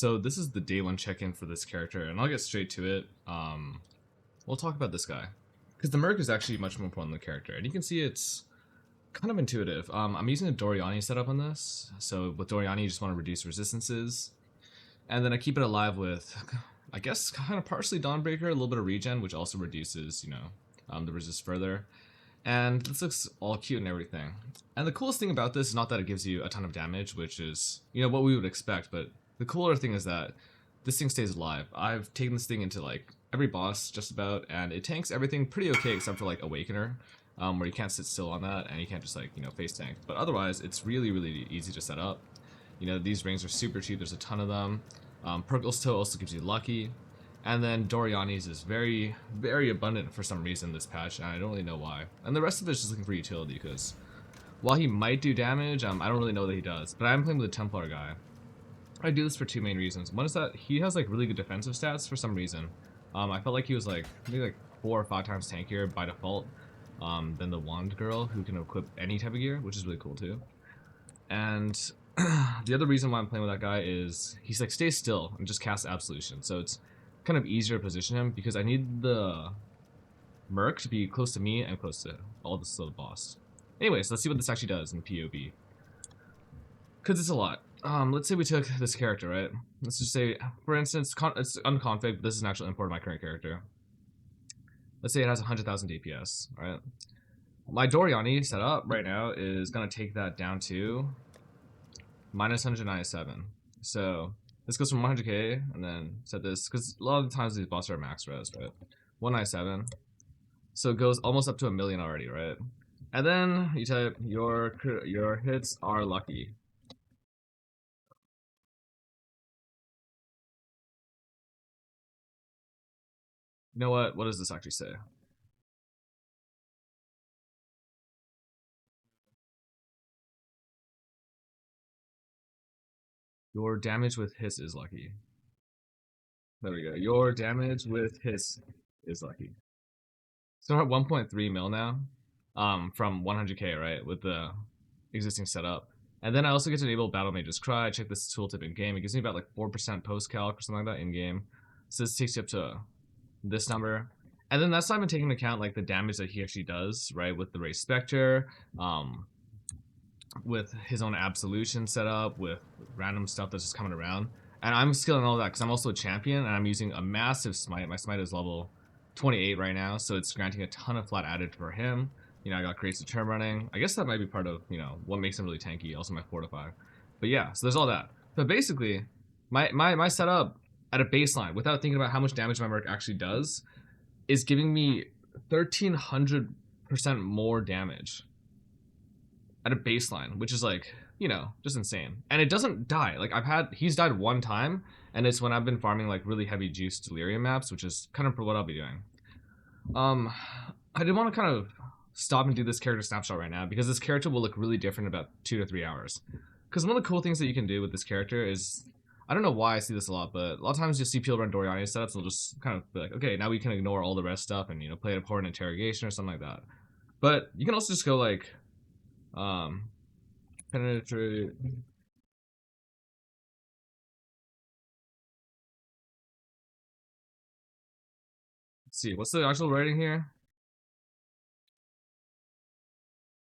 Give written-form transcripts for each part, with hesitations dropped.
So this is the day one check-in for this character, and I'll get straight to it. We'll talk about this guy, because the merc is actually much more important than the character, and you can see it's kind of intuitive. I'm using a Doriani setup on this, so with Doriani you just want to reduce resistances, and then I keep it alive with, I guess, kind of partially Dawnbreaker, a little bit of regen, which also reduces, the resist further. And this looks all cute and everything. And the coolest thing about this is not that it gives you a ton of damage, which is, what we would expect, but the cooler thing is that this thing stays alive. I've taken this thing into like every boss just about, and it tanks everything pretty okay except for like Awakener, where you can't sit still on that and you can't just like, face tank. But otherwise, it's really, really easy to set up. These rings are super cheap, there's a ton of them. Purgle's Toe also gives you lucky. And then Doriani's is very, very abundant for some reason this patch, and I don't really know why. And the rest of it is just looking for utility, because while he might do damage, I don't really know that he does. But I'm playing with a Templar guy. I do this for two main reasons. One is that he has like really good defensive stats for some reason. I felt like he was like maybe like 4 or 5 times tankier by default than the Wand girl, who can equip any type of gear, which is really cool too. And the other reason why I'm playing with that guy is he's like stays still and just casts Absolution, so it's kind of easier to position him because I need the merc to be close to me and close to all the slow boss. Anyways, let's see what this actually does in POB. Because it's a lot. Let's say we took this character, right? Let's just say, for instance, it's unconfig, but this is an actual import of my current character. Let's say it has 100,000 DPS, right? My Doriani setup right now is going to take that down to minus 197. So this goes from 100k, and then set this, because a lot of the times these bosses are max res, right? 197. So it goes almost up to 1,000,000 already, right? And then you type your hits are lucky. You know what? What does this actually say? Your damage with hiss is lucky. There we go. Your damage with hiss is lucky. So we're at 1.3 mil now, from 100k, right, with the existing setup. And then I also get to enable Battle Mage's Cry. I check this tooltip in game. It gives me about like 4% post calc or something like that in game. So this takes you up to this number. And then that's not even taking into account like the damage that he actually does, right, with the Ray Spectre, with his own Absolution setup, with random stuff that's just coming around. And I'm skilling all that because I'm also a champion and I'm using a massive smite. My smite is level 28 right now, so it's granting a ton of flat added for him. I got Creates the Term running. I guess that might be part of, what makes him really tanky, also my Fortify. But yeah, so there's all that. But basically, my setup at a baseline, without thinking about how much damage my merc actually does, is giving me 1,300% more damage at a baseline, which is like, just insane. And it doesn't die. Like he's died one time, and it's when I've been farming like really heavy juice delirium maps, which is kind of what I'll be doing. I did want to kind of stop and do this character snapshot right now because this character will look really different in about 2 to 3 hours. Because one of the cool things that you can do with this character is, I don't know why I see this a lot, but a lot of times you'll see people run Doriani setups, they'll just kind of be like, okay, now we can ignore all the rest stuff and play a important interrogation or something like that. But you can also just go like, penetrate. Let's see, what's the actual writing here?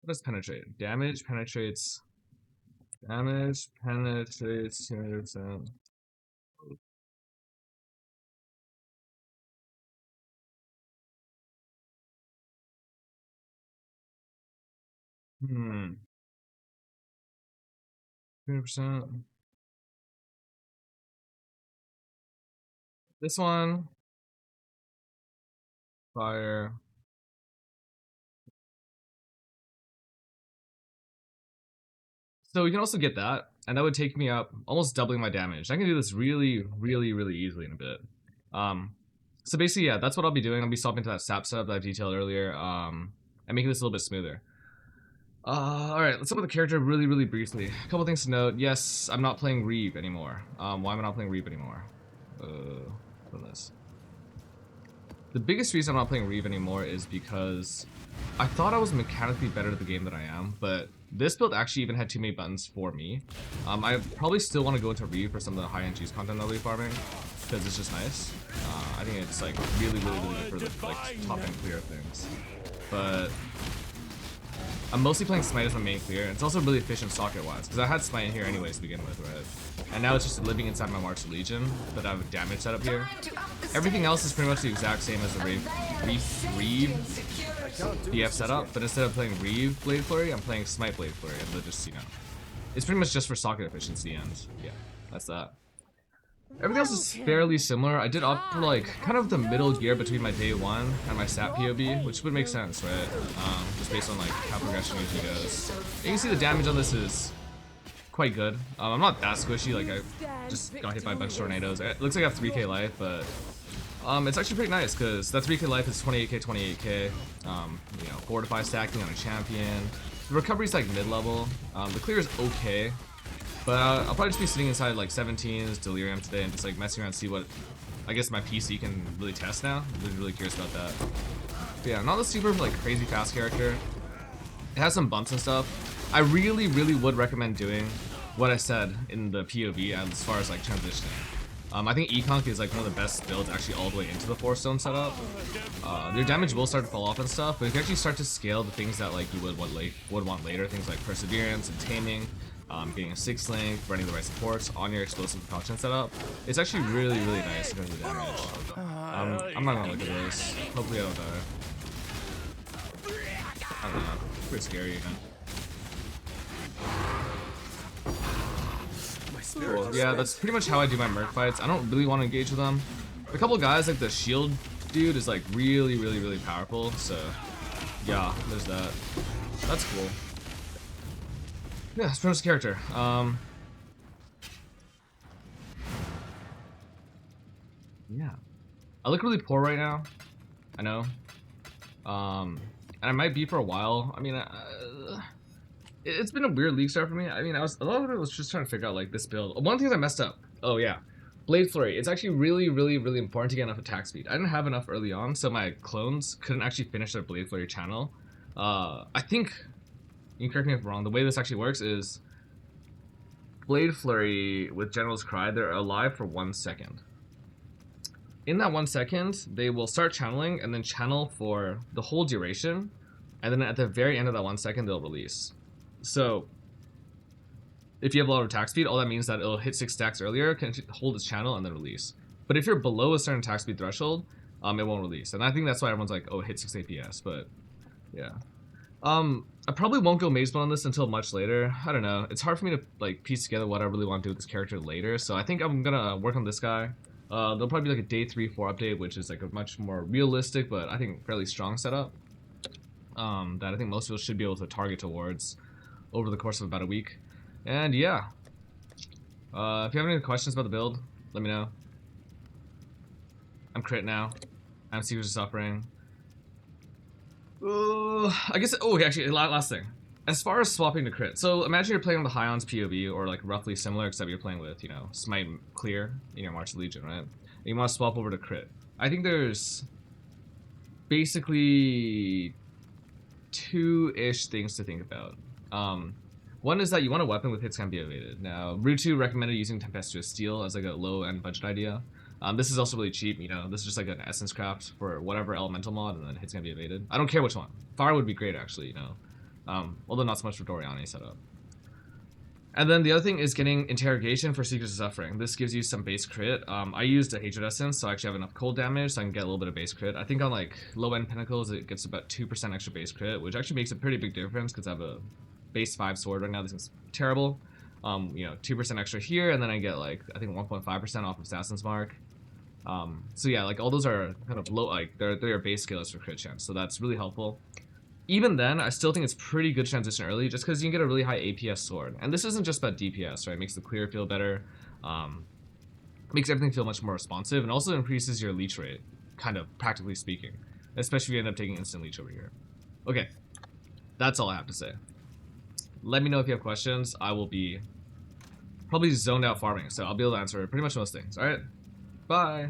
What does penetrate? Damage penetrates 200%. Hmm. 200%. This one. Fire. So we can also get that, and that would take me up almost doubling my damage. I can do this really, really, really easily in a bit. So basically, yeah, that's what I'll be doing. I'll be swapping to that sap setup that I detailed earlier, and making this a little bit smoother. Alright, let's talk about the character really, really briefly. A couple things to note. Yes, I'm not playing Reeve anymore. Why am I not playing Reeve anymore? This. The biggest reason I'm not playing Reeve anymore is because I thought I was mechanically better at the game than I am, but this build actually even had too many buttons for me. I probably still want to go into Reeve for some of the high-end juice content I'll be farming, because it's just nice. I think it's like really good for the like top-end clear things. But I'm mostly playing Smite as my main clear, and it's also really efficient socket-wise, because I had Smite in here anyways to begin with, right? And now it's just living inside my March Legion, but I have a damage setup here. Everything else is pretty much the exact same as the Reeve BF setup, but instead of playing Reeve Blade Flurry, I'm playing Smite Blade Flurry, and they'll just, you know, it's pretty much just for socket efficiency, and yeah, that's that. Everything else is fairly similar. I did opt for like kind of the middle gear between my day one and my stat POB, which would make sense, right? Just based on like how progression usually goes. You can see the damage on this is quite good. I'm not that squishy, like I just got hit by a bunch of tornadoes. It looks like I have 3k life, but it's actually pretty nice because that 3k life is 28k, 28k. You know, fortify stacking on a champion. The recovery's like mid-level. The clear is okay. But I'll probably just be sitting inside like 17s, Delirium today and just like messing around, see what I guess my PC can really test now. I'm really curious about that. But yeah, not a super like crazy fast character. It has some bumps and stuff. I really would recommend doing what I said in the POV as far as like transitioning. I think Econk is like one of the best builds actually all the way into the 4-stone setup. Your damage will start to fall off and stuff, but if you actually start to scale the things that like you would want later, things like Perseverance and Taming, getting a 6 link, running the right supports on your explosive precaution setup. It's actually really nice in terms of damage. I'm not gonna look at this. Hopefully I don't die. I don't know. It's pretty scary, you know? Cool. Yeah, that's pretty much how I do my merc fights. I don't really want to engage with them. A couple guys, like the shield dude, is like really powerful, so yeah, there's that. That's cool. Yeah, it's Pro's character. Yeah. I look really poor right now. I know. And I might be for a while. I mean, it's been a weird league start for me. I mean, a lot of it was just trying to figure out like this build. One of the things I messed up. Oh yeah, Blade Flurry. It's actually really important to get enough attack speed. I didn't have enough early on, so my clones couldn't actually finish their Blade Flurry channel. I think, you can correct me if I'm wrong, the way this actually works is Blade Flurry with General's Cry, they're alive for 1 second. In that 1 second, they will start channeling and then channel for the whole duration, and then at the very end of that 1 second, they'll release. So, if you have a lot of attack speed, all that means that it'll hit 6 stacks earlier, can hold its channel, and then release. But if you're below a certain attack speed threshold, it won't release. And I think that's why everyone's like, oh, it hit 6 APS, but yeah. I probably won't go Maze on this until much later. I don't know. It's hard for me to like piece together what I really want to do with this character later. So I think I'm gonna work on this guy. There'll probably be like a day 3-4 update, which is like a much more realistic, but I think fairly strong setup. That I think most people should be able to target towards over the course of about a week. And yeah. If you have any questions about the build, let me know. I'm crit now. I'm Secrets of Suffering. I guess, oh, okay, actually, last thing. As far as swapping to crit, so imagine you're playing on the High-Ons POV, or like roughly similar, except you're playing with, you know, Smite Clear in your March Legion, right? And you want to swap over to crit. I think there's basically 2-ish things to think about. One is that you want a weapon with hits can be evaded. Now, Rutu recommended using Tempestuous Steel as like a low-end budget idea. This is also really cheap, you know, this is just like an essence craft for whatever elemental mod, and then hits can be evaded. I don't care which one. Fire would be great, actually, you know. Although not so much for Doriani setup. And then the other thing is getting Interrogation for Secrets of Suffering. This gives you some base crit. I used a Hatred Essence, so I actually have enough cold damage, so I can get a little bit of base crit. I think on like low-end Pinnacles, it gets about 2% extra base crit, which actually makes a pretty big difference, because I have a base 5 sword right now. This is terrible. You know, 2% extra here, and then I get like, I think 1.5% off of Assassin's Mark. So yeah, like all those are kind of low, like they're your base skills for crit chance, so that's really helpful. Even then, I still think it's pretty good transition early, just because you can get a really high APS sword. And this isn't just about DPS, right? It makes the clear feel better, makes everything feel much more responsive, and also increases your leech rate, kind of practically speaking, especially if you end up taking instant leech over here. Okay, that's all I have to say. Let me know if you have questions. I will be probably zoned out farming, so I'll be able to answer pretty much most things. All right. Bye.